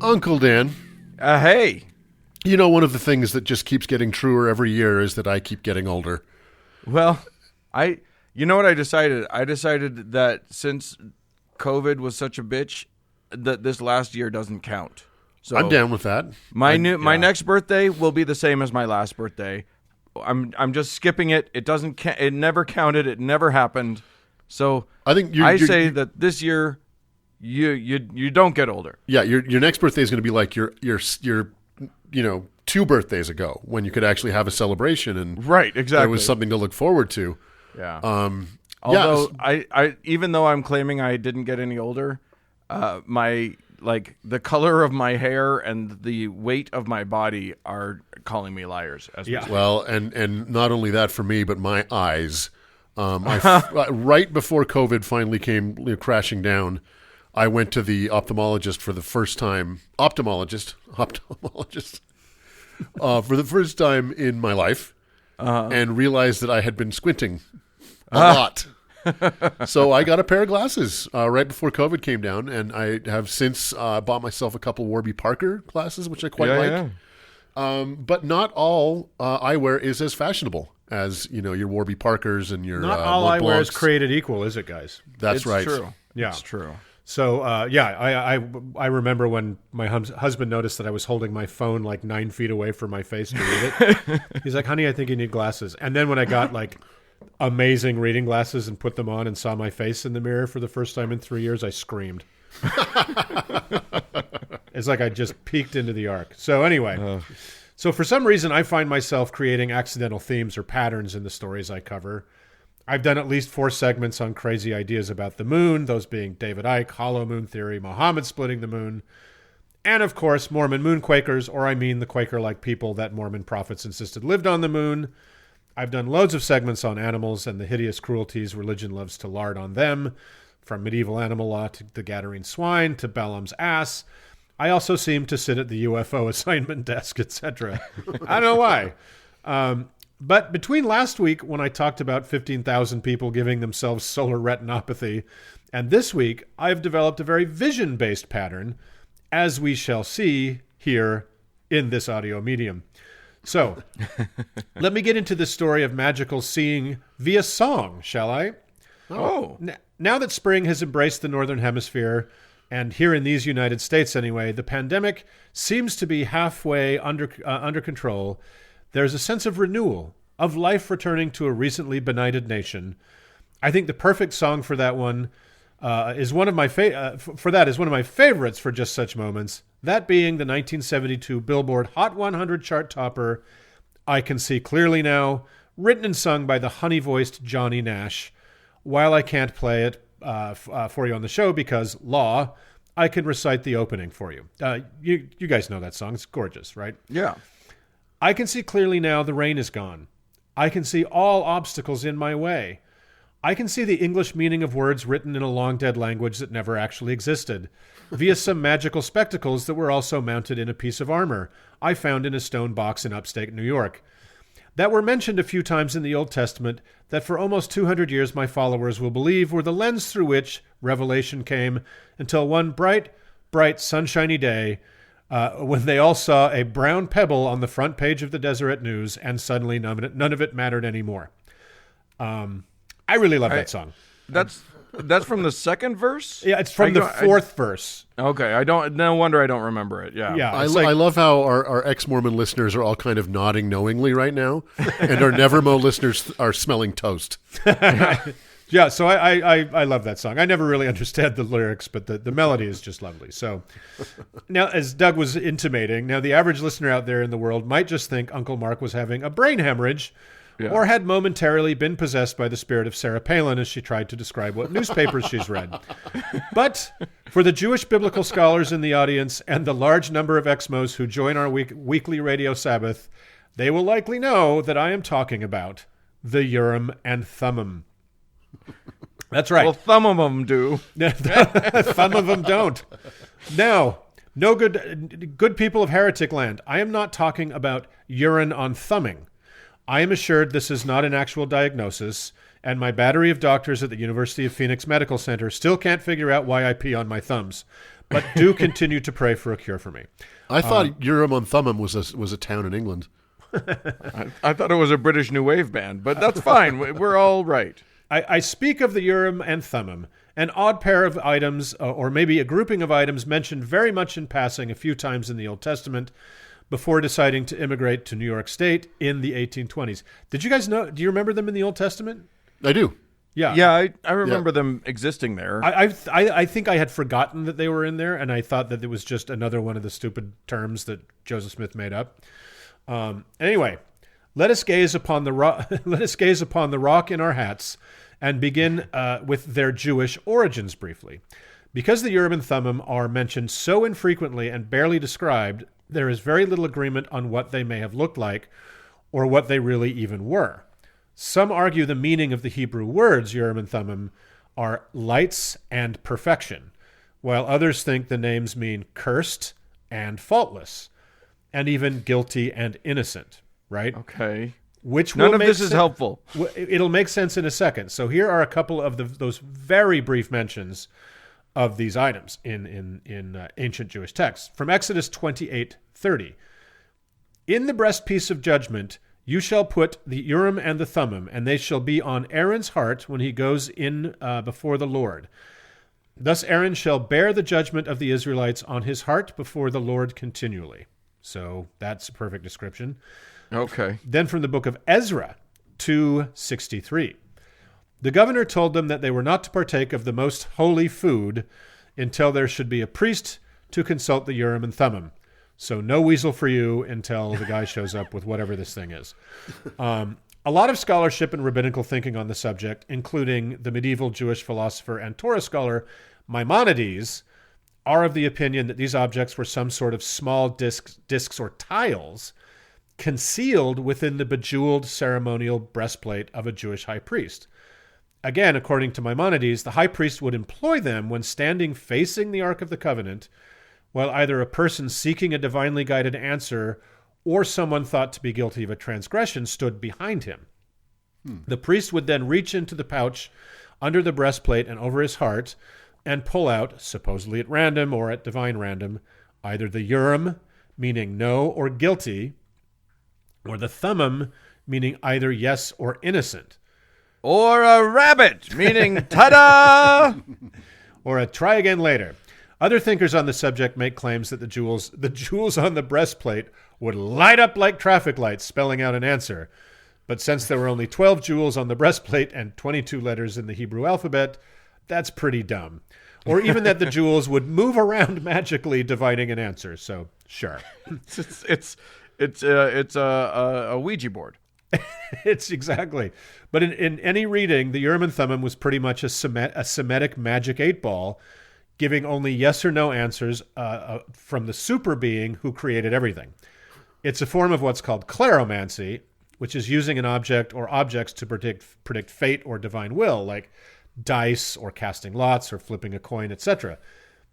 Uncle Dan. Hey. You know, one of the things that just keeps getting truer every year is that I keep getting older. Well, you know what I decided? I decided that since COVID was such a bitch, that this last year doesn't count. So I'm down with that. My next birthday will be the same as my last birthday. I'm just skipping it. It doesn't. It never counted. It never happened. So I think I say that this year, you don't get older. Yeah, your next birthday is going to be like your 2 birthdays ago when you could actually have a celebration and right, exactly. There was something to look forward to. Yeah. Although I even though I'm claiming I didn't get any older, the color of my hair and the weight of my body are calling me liars. Well, and not only that for me, but my eyes. Right before COVID finally came crashing down, I went to the ophthalmologist for the first time. Ophthalmologist. For the first time in my life, and realized that I had been squinting a lot. So I got a pair of glasses right before COVID came down, and I have since bought myself a couple Warby Parker glasses, which I quite like. Yeah. But not all eyewear is as fashionable as your Warby Parkers and your not all eyewear is created equal, is it, guys? That's right. True. Yeah, it's true. So I remember when my husband noticed that I was holding my phone like 9 feet away from my face to read it. He's like, "Honey, I think you need glasses." And then when I got like amazing reading glasses and put them on and saw my face in the mirror for the first time in 3 years, I screamed. It's like I just peeked into the ark. So anyway, so for some reason I find myself creating accidental themes or patterns in the stories I cover. I've done at least 4 segments on crazy ideas about the moon, those being David Icke, hollow moon theory, Muhammad splitting the moon, and of course Mormon moon Quakers, or I mean the Quaker-like people that Mormon prophets insisted lived on the moon. I've done loads of segments on animals and the hideous cruelties religion loves to lard on them, from medieval animal law to the Gadarene swine to Balaam's ass. I also seem to sit at the UFO assignment desk, etc. I don't know why. But between last week, when I talked about 15,000 people giving themselves solar retinopathy, and this week, I've developed a very vision-based pattern, as we shall see here in this audio medium. So, let me get into the story of magical seeing via song, shall I? Oh. Now that spring has embraced the Northern Hemisphere, and here in these United States anyway, the pandemic seems to be halfway under control. There's a sense of renewal, of life returning to a recently benighted nation. I think the perfect song for that one is one of my favorites for just such moments. That being the 1972 Billboard Hot 100 chart topper, "I Can See Clearly Now," written and sung by the honey-voiced Johnny Nash. While I can't play it for you on the show because law, I can recite the opening for you. You guys know that song. It's gorgeous, right? Yeah. I can see clearly now the rain is gone. I can see all obstacles in my way. I can see the English meaning of words written in a long-dead language that never actually existed, via some magical spectacles that were also mounted in a piece of armor I found in a stone box in upstate New York, that were mentioned a few times in the Old Testament that for almost 200 years my followers will believe were the lens through which revelation came until one bright, sunshiny day when they all saw a brown pebble on the front page of the Deseret News, and suddenly none of it mattered anymore. I really love that song. That's from the second verse? Yeah, it's from the fourth verse. Okay, no wonder I don't remember it. Yeah. I love how our ex-Mormon listeners are all kind of nodding knowingly right now, and our Nevermo listeners are smelling toast. Yeah, so I love that song. I never really understand the lyrics, but the melody is just lovely. So now, as Doug was intimating, now the average listener out there in the world might just think Uncle Mark was having a brain hemorrhage, or had momentarily been possessed by the spirit of Sarah Palin as she tried to describe what newspapers she's read. But for the Jewish biblical scholars in the audience and the large number of Exmos who join our weekly radio Sabbath, they will likely know that I am talking about the Urim and Thummim. That's right. Well, some of them do. Some of them don't. Now, no good people of heretic land, I am not talking about urine on thumbing. I am assured this is not an actual diagnosis, and my battery of doctors at the University of Phoenix Medical Center still can't figure out why I pee on my thumbs, but do continue to pray for a cure for me. I thought Urim and Thummim was a town in England. I thought it was a British New Wave band, but that's fine. We're all right. I speak of the Urim and Thummim, an odd pair of items, or maybe a grouping of items mentioned very much in passing a few times in the Old Testament before deciding to immigrate to New York State in the 1820s. Did you guys know? Do you remember them in the Old Testament? I do. Yeah. I remember them existing there. I think I had forgotten that they were in there, and I thought that it was just another one of the stupid terms that Joseph Smith made up. Anyway, let us gaze upon the rock. Let us gaze upon the rock in our hats, and begin with their Jewish origins briefly. Because the Urim and Thummim are mentioned so infrequently and barely described, there is very little agreement on what they may have looked like, or what they really even were. Some argue the meaning of the Hebrew words Urim and Thummim are lights and perfection, while others think the names mean cursed and faultless, and even guilty and innocent, right? Okay. Which None of this is helpful. It'll make sense in a second. So here are a couple of those very brief mentions of these items in ancient Jewish texts. From Exodus 28:30. In the breastpiece of judgment you shall put the Urim and the Thummim, and they shall be on Aaron's heart when he goes in before the Lord. Thus Aaron shall bear the judgment of the Israelites on his heart before the Lord continually. So that's a perfect description. Okay. Then from the book of Ezra 2:63. The governor told them that they were not to partake of the most holy food until there should be a priest to consult the Urim and Thummim. So no weasel for you until the guy shows up with whatever this thing is. A lot of scholarship and rabbinical thinking on the subject, including the medieval Jewish philosopher and Torah scholar Maimonides, are of the opinion that these objects were some sort of small discs or tiles concealed within the bejeweled ceremonial breastplate of a Jewish high priest. Again, according to Maimonides, the high priest would employ them when standing facing the Ark of the Covenant, while either a person seeking a divinely guided answer or someone thought to be guilty of a transgression stood behind him. The priest would then reach into the pouch under the breastplate and over his heart and pull out, supposedly at random or at divine random, either the Urim, meaning no or guilty, or the Thummim, meaning either yes or innocent. Or a rabbit, meaning ta-da! Or a try again later. Other thinkers on the subject make claims that the jewels on the breastplate would light up like traffic lights, spelling out an answer. But since there were only 12 jewels on the breastplate and 22 letters in the Hebrew alphabet, that's pretty dumb. Or even that the jewels would move around magically, divining an answer. So, sure. It's a Ouija board. It's exactly. But in any reading, the Urim and Thummim was pretty much a Semitic magic 8-ball, giving only yes or no answers from the super being who created everything. It's a form of what's called claromancy, which is using an object or objects to predict fate or divine will, like dice or casting lots or flipping a coin, etc.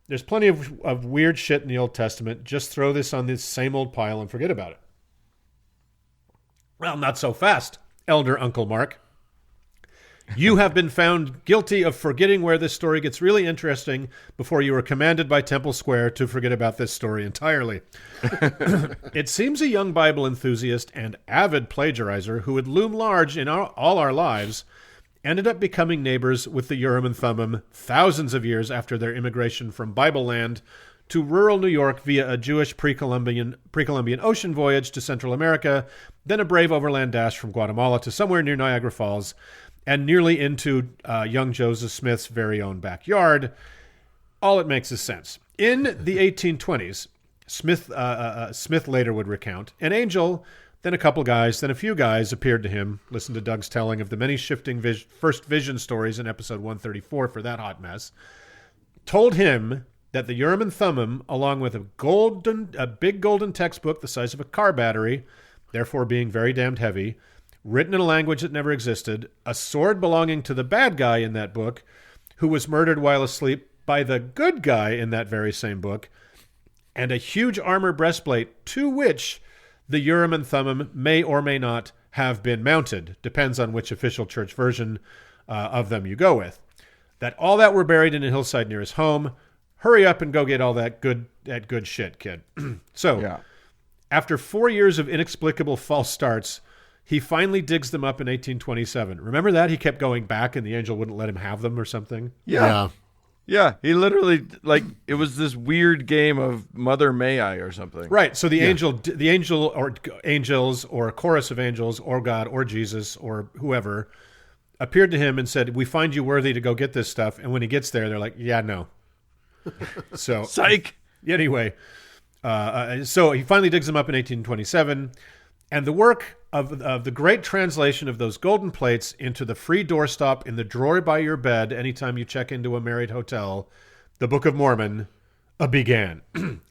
There's plenty of weird shit in the Old Testament. Just throw this on this same old pile and forget about it. Well, not so fast, Elder Uncle Mark. You have been found guilty of forgetting where this story gets really interesting before you were commanded by Temple Square to forget about this story entirely. It seems a young Bible enthusiast and avid plagiarizer who would loom large in all our lives ended up becoming neighbors with the Urim and Thummim thousands of years after their immigration from Bible land to rural New York via a Jewish pre-Columbian ocean voyage to Central America, then a brave overland dash from Guatemala to somewhere near Niagara Falls, and nearly into young Joseph Smith's very own backyard. All it makes is sense. In the 1820s, Smith later would recount, an angel, then a couple guys, then a few guys appeared to him. Listen to Doug's telling of the many shifting first vision stories in episode 134 for that hot mess. Told him that the Urim and Thummim, along with a big golden textbook the size of a car battery, therefore being very damned heavy, written in a language that never existed, a sword belonging to the bad guy in that book, who was murdered while asleep by the good guy in that very same book, and a huge armor breastplate to which the Urim and Thummim may or may not have been mounted. Depends on which official church version of them you go with. That all that were buried in a hillside near his home. Hurry up and go get all that good shit, kid. So, after 4 years of inexplicable false starts, he finally digs them up in 1827. Remember that? He kept going back and the angel wouldn't let him have them or something? Yeah. Yeah, he literally, like, it was this weird game of Mother May I or something. Right. So the angel or angels or a chorus of angels or God or Jesus or whoever appeared to him and said, we find you worthy to go get this stuff. And when he gets there, they're like, yeah, no. So psych. Anyway, so he finally digs them up in 1827. And the work of the great translation of those golden plates into the free doorstop in the drawer by your bed anytime you check into a married hotel, the Book of Mormon, began.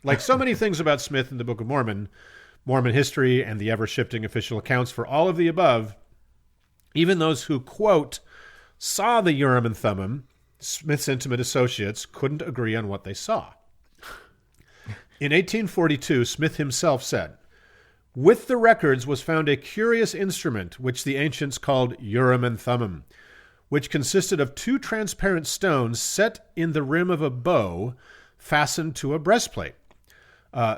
Like so many things about Smith in the Book of Mormon, Mormon history and the ever-shifting official accounts for all of the above, even those who, quote, saw the Urim and Thummim, Smith's intimate associates, couldn't agree on what they saw. In 1842, Smith himself said, with the records was found a curious instrument, which the ancients called Urim and Thummim, which consisted of 2 transparent stones set in the rim of a bow fastened to a breastplate.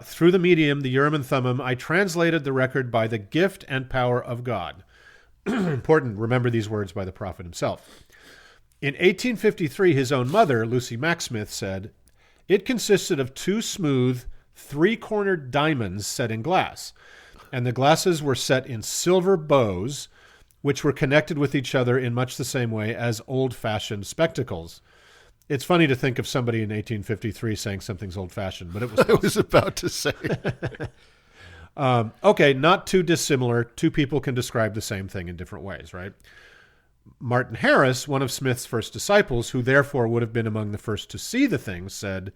Through the medium, the Urim and Thummim, I translated the record by the gift and power of God. Important, remember these words by the prophet himself. In 1853, his own mother, Lucy Mack Smith, said, it consisted of 2 smooth, 3-cornered diamonds set in glass, and the glasses were set in silver bows, which were connected with each other in much the same way as old-fashioned spectacles. It's funny to think of somebody in 1853 saying something's old-fashioned, but it was. I was about to say. Okay, not too dissimilar. 2 people can describe the same thing in different ways, right? Martin Harris, one of Smith's first disciples, who therefore would have been among the first to see the thing, said,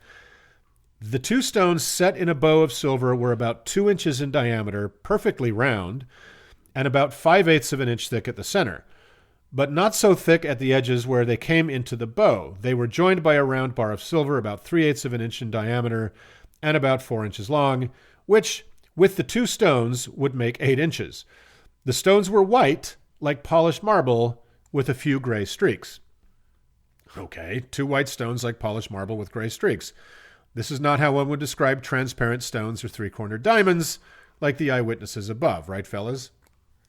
the 2 stones set in a bow of silver were about 2 inches in diameter, perfectly round, and about 5/8 of an inch thick at the center, but not so thick at the edges where they came into the bow. They were joined by a round bar of silver about 3/8 of an inch in diameter and about 4 inches long, which, with the 2 stones, would make 8 inches. The stones were white, like polished marble, with a few gray streaks. Okay, 2 white stones like polished marble with gray streaks. This is not how one would describe transparent stones or 3-cornered diamonds, like the eyewitnesses above, right, fellas?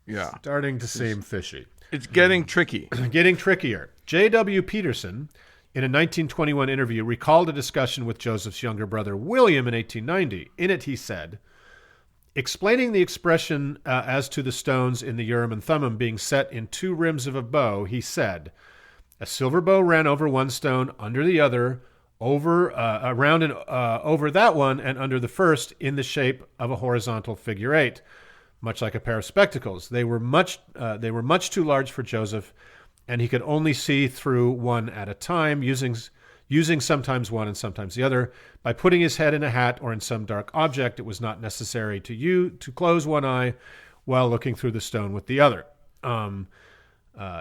Yeah. Starting to seem fishy. It's getting tricky. Getting trickier. J.W. Peterson, in a 1921 interview, recalled a discussion with Joseph's younger brother William in 1890. In it, he said, explaining the expression as to the stones in the Urim and Thummim being set in 2 rims of a bow, he said, a silver bow ran over one stone, under the other, around and over that one, and under the first, in the shape of a horizontal figure 8, much like a pair of spectacles. They were much too large for Joseph, and he could only see through one at a time, using sometimes one and sometimes the other. By putting his head in a hat or in some dark object, it was not necessary to close one eye while looking through the stone with the other.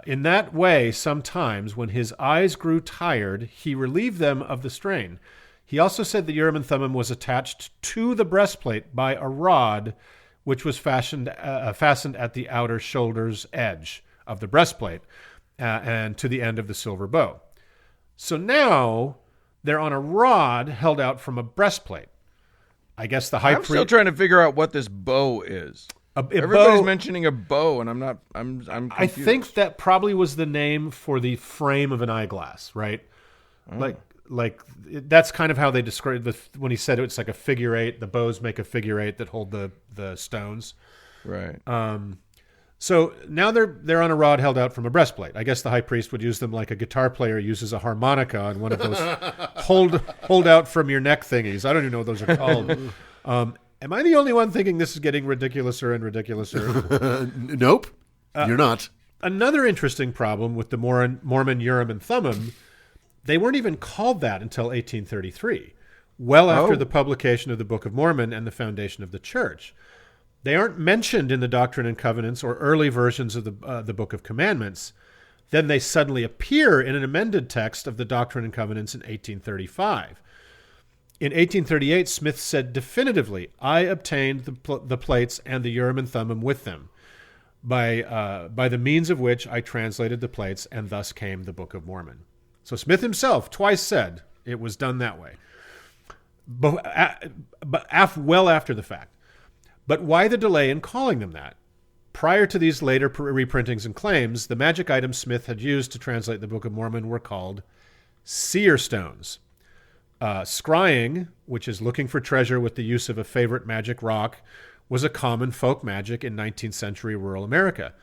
In that way, sometimes, when his eyes grew tired, he relieved them of the strain. He also said the Urim and Thummim was attached to the breastplate by a rod, which was fastened at the outer shoulder's edge of the breastplate and to the end of the silver bow. So now they're on a rod held out from a breastplate. I guess the high priest. I'm still trying to figure out what this bow is. Everybody's mentioning a bow, and I'm not. I'm confused. I think that probably was the name for the frame of an eyeglass, right? Oh. Like that's kind of how they described when he said it's like a figure 8. The bows make a figure 8 that hold the stones, right? So now they're on a rod held out from a breastplate. I guess the high priest would use them like a guitar player uses a harmonica on one of those hold out from your neck thingies. I don't even know what those are called. Am I the only one thinking this is getting ridiculouser and ridiculouser? Nope, you're not. Another interesting problem with the Mormon Urim and Thummim, they weren't even called that until 1833, well after the publication of the Book of Mormon and the foundation of the church. They aren't mentioned in the Doctrine and Covenants or early versions of the Book of Commandments. Then they suddenly appear in an amended text of the Doctrine and Covenants in 1835. In 1838, Smith said definitively, I obtained the plates and the Urim and Thummim with them. by the means of which I translated the plates, and thus came the Book of Mormon. So Smith himself twice said it was done that way, but well after the fact. But why the delay in calling them that? Prior to these later reprintings and claims, the magic items Smith had used to translate the Book of Mormon were called seer stones. Scrying, which is looking for treasure with the use of a favorite magic rock, was a common folk magic in 19th century rural America.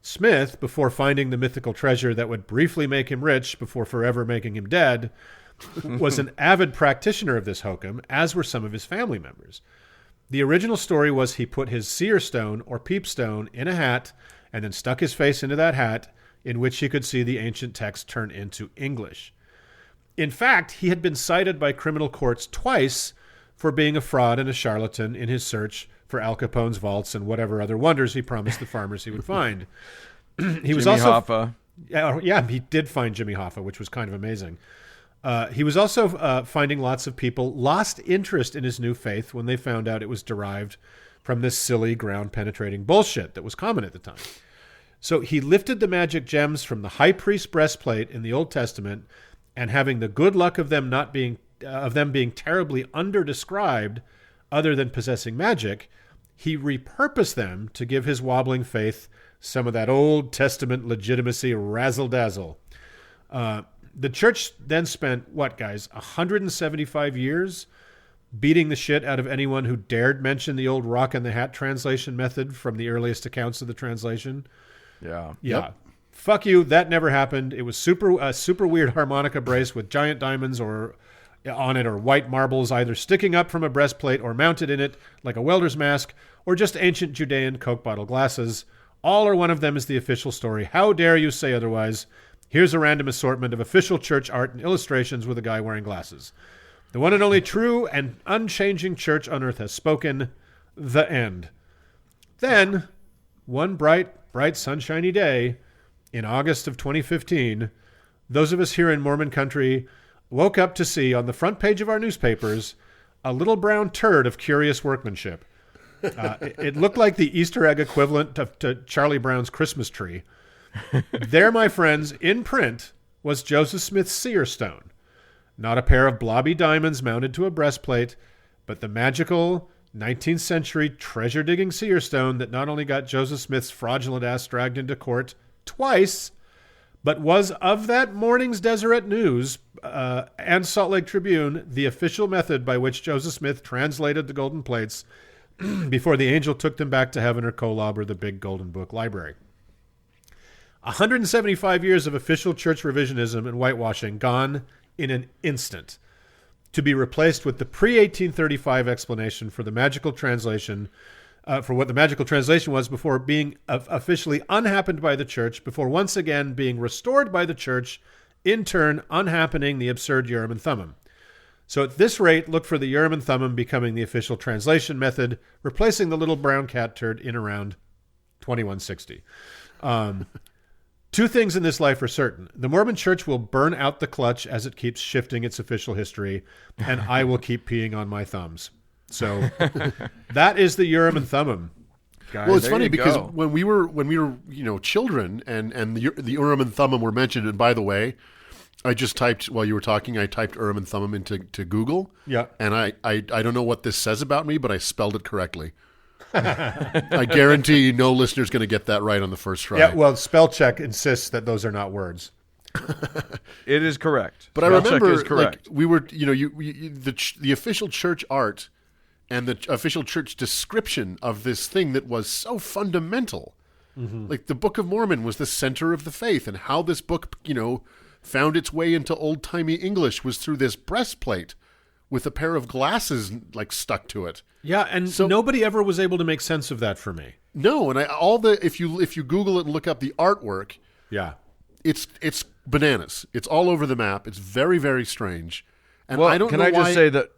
Smith, before finding the mythical treasure that would briefly make him rich before forever making him dead, was an avid practitioner of this hokum, as were some of his family members. The original story was he put his seer stone or peep stone in a hat and then stuck his face into that hat, in which he could see the ancient text turn into English. In fact, he had been cited by criminal courts twice for being a fraud and a charlatan in his search for Al Capone's vaults and whatever other wonders he promised the farmers he would find. He was Jimmy also Hoffa. Yeah, he did find Jimmy Hoffa, which was kind of amazing. He was also finding lots of people lost interest in his new faith when they found out it was derived from this silly, ground-penetrating bullshit that was common at the time. So he lifted the magic gems from the high priest's breastplate in the Old Testament, and having the good luck of them being terribly under-described, other than possessing magic, he repurposed them to give his wobbling faith some of that Old Testament legitimacy razzle-dazzle. The church then spent, 175 years beating the shit out of anyone who dared mention the old rock and the hat translation method from the earliest accounts of the translation. Yeah. Yep. Fuck you, that never happened. It was a super weird harmonica brace with giant diamonds on it, or white marbles either sticking up from a breastplate or mounted in it like a welder's mask, or just ancient Judean Coke bottle glasses. All or one of them is the official story. How dare you say otherwise? Here's a random assortment of official church art and illustrations with a guy wearing glasses. The one and only true and unchanging church on earth has spoken. The end. Then, one bright, sunshiny day in August of 2015, those of us here in Mormon country woke up to see on the front page of our newspapers a little brown turd of curious workmanship. It looked like the Easter egg equivalent to Charlie Brown's Christmas tree. There, my friends, in print, was Joseph Smith's seer stone. Not a pair of blobby diamonds mounted to a breastplate, but the magical 19th century treasure-digging seer stone that not only got Joseph Smith's fraudulent ass dragged into court twice, but was of that morning's Deseret News and Salt Lake Tribune the official method by which Joseph Smith translated the golden plates before the angel took them back to heaven or Kolob or the big golden book library. 175 years of official church revisionism and whitewashing gone in an instant, to be replaced with the pre-1835 explanation for the magical translation, for what the magical translation was before being officially unhappened by the church, before once again being restored by the church, in turn unhappening the absurd Urim and Thummim. So at this rate, look for the Urim and Thummim becoming the official translation method, replacing the little brown cat turd in around 2160. Two things in this life are certain. The Mormon Church will burn out the clutch as it keeps shifting its official history, and I will keep peeing on my thumbs. So that is the Urim and Thummim, guys. Well, it's funny because when we were children and the Urim and Thummim were mentioned, and by the way, I just typed while you were talking, I typed Urim and Thummim into Google. Yeah. And I don't know what this says about me, but I spelled it correctly. I guarantee you no listener's going to get that right on the first try. Yeah, well, spell check insists that those are not words. It is correct. But Spell I remember, check is correct. like, we were, the official church art and the official church description of this thing that was so fundamental. Mm-hmm. Like the Book of Mormon was the center of the faith, and how this book, found its way into old-timey English was through this breastplate with a pair of glasses like stuck to it. Yeah, and so nobody ever was able to make sense of that for me. No, and if you Google it and look up the artwork, yeah, it's bananas. It's all over the map. It's very, very strange. And well, I don't know why. Just say that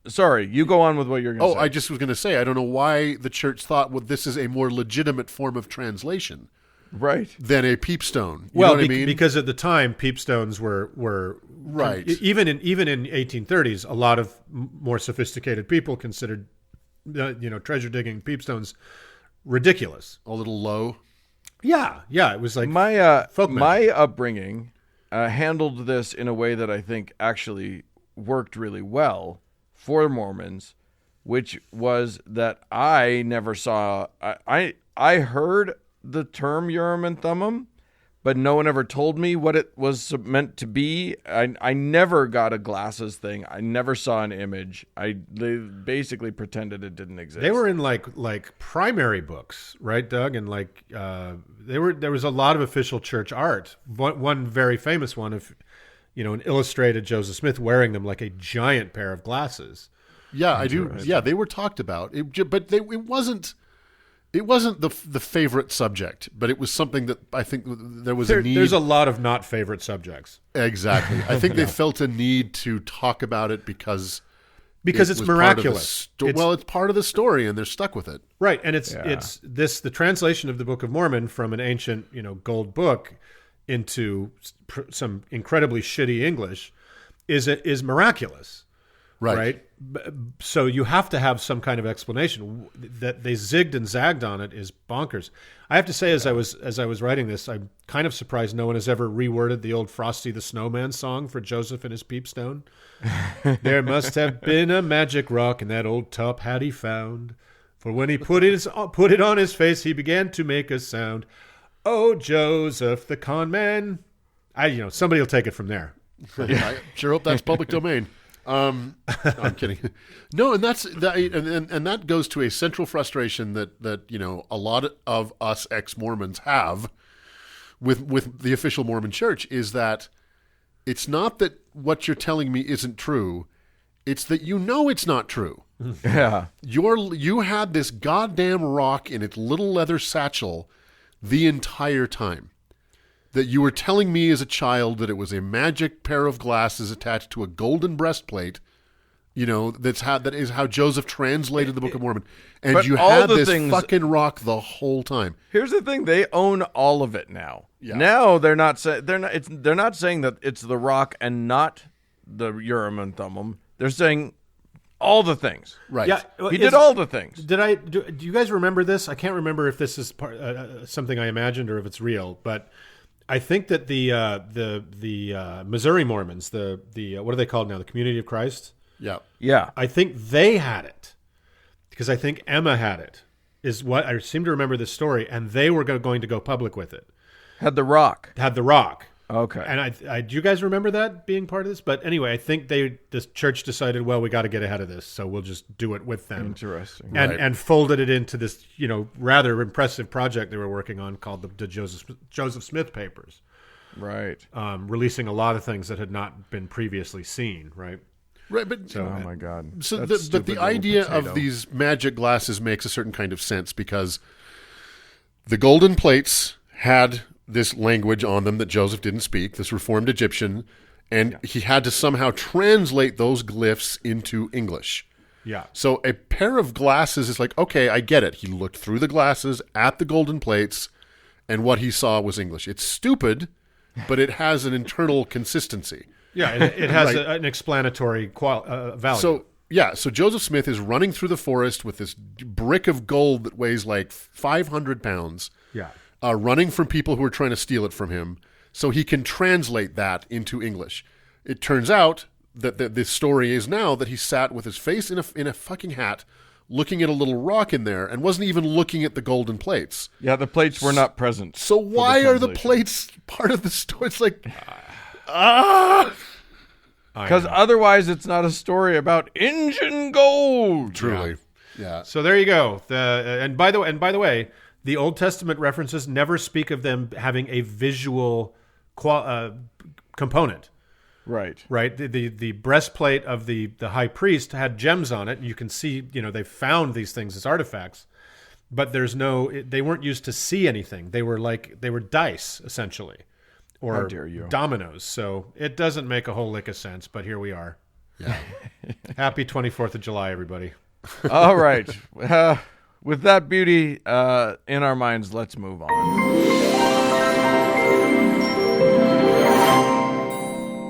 sorry, you go on with what you're going to say. Oh, I just was going to say I don't know why the church thought this is a more legitimate form of translation. Right. Than a peepstone. You know what I mean? Because at the time, peepstones were right. Even in 1830s, a lot of more sophisticated people considered, treasure digging peepstones ridiculous. A little low. Yeah, it was like folk magic. My upbringing handled this in a way that I think actually worked really well for Mormons, which was that I never saw. I heard the term Urim and Thummim, but no one ever told me what it was meant to be. I never got a glasses thing. I never saw an image. They basically pretended it didn't exist. They were in like primary books, right, Doug? And like there was a lot of official church art. One very famous one of, an illustrated Joseph Smith wearing them like a giant pair of glasses. Yeah, I do. Yeah, they were talked about, it wasn't. It wasn't the favorite subject, but it was something that I think there was a need. There's a lot of not favorite subjects. Exactly. I think they felt a need to talk about it because it's miraculous. It's part of the story, and they're stuck with it. Right, and the translation of the Book of Mormon from an ancient, gold book into some incredibly shitty English is miraculous. Right. So you have to have some kind of explanation. That they zigged and zagged on it is bonkers. I have to say, as I was writing this, I'm kind of surprised no one has ever reworded the old Frosty the Snowman song for Joseph and his peepstone. There must have been a magic rock in that old top hat he found. For when he put it on his face, he began to make a sound. Oh, Joseph the con man. Somebody will take it from there. I sure hope that's public domain. No, I'm kidding. No, and that goes to a central frustration that a lot of us ex-Mormons have with the official Mormon Church, is that it's not that what you're telling me isn't true, it's that it's not true. Yeah. You had this goddamn rock in its little leather satchel the entire time. That you were telling me as a child that it was a magic pair of glasses attached to a golden breastplate, that is how Joseph translated the Book of Mormon. And but you had this fucking rock the whole time. Here's the thing: they own all of it now. Yeah. Now they're not saying that it's the rock and not the Urim and Thummim. They're saying all the things. Right. Yeah, he did all the things. Do you guys remember this? I can't remember if this is something I imagined or if it's real, but I think that the Missouri Mormons, the what are they called now? The Community of Christ? Yeah. I think they had it because I think Emma had it, is what I seem to remember this story, and they were going to go public with it. Had the rock. Okay. And do you guys remember that being part of this? But anyway, I think this church decided, well, we got to get ahead of this, so we'll just do it with them. Interesting. And folded it into this, rather impressive project they were working on called the Joseph Smith Papers. Right. Releasing a lot of things that had not been previously seen, right? Right, but oh my God. So the idea of these magic glasses makes a certain kind of sense because the golden plates had this language on them that Joseph didn't speak, this Reformed Egyptian, and he had to somehow translate those glyphs into English. Yeah. So a pair of glasses is like, okay, I get it. He looked through the glasses at the golden plates, and what he saw was English. It's stupid, but it has an internal consistency. Yeah, it has an explanatory value. So Joseph Smith is running through the forest with this brick of gold that weighs like 500 pounds. Yeah. Running from people who are trying to steal it from him, so he can translate that into English. It turns out that this story is now that he sat with his face in a fucking hat, looking at a little rock in there, and wasn't even looking at the golden plates. Yeah, the plates were not present. So why are the plates part of the story? It's like, because otherwise it's not a story about engine gold. Truly, yeah. So there you go. And by the way. The Old Testament references never speak of them having a visual component. Right. Right. The breastplate of the high priest had gems on it. You can see, they found these things as artifacts, but they weren't used to see anything. They were dice essentially, or how dare you. Dominoes. So it doesn't make a whole lick of sense, but here we are. Yeah. Happy 24th of July, everybody. All right. With that beauty in our minds, let's move on.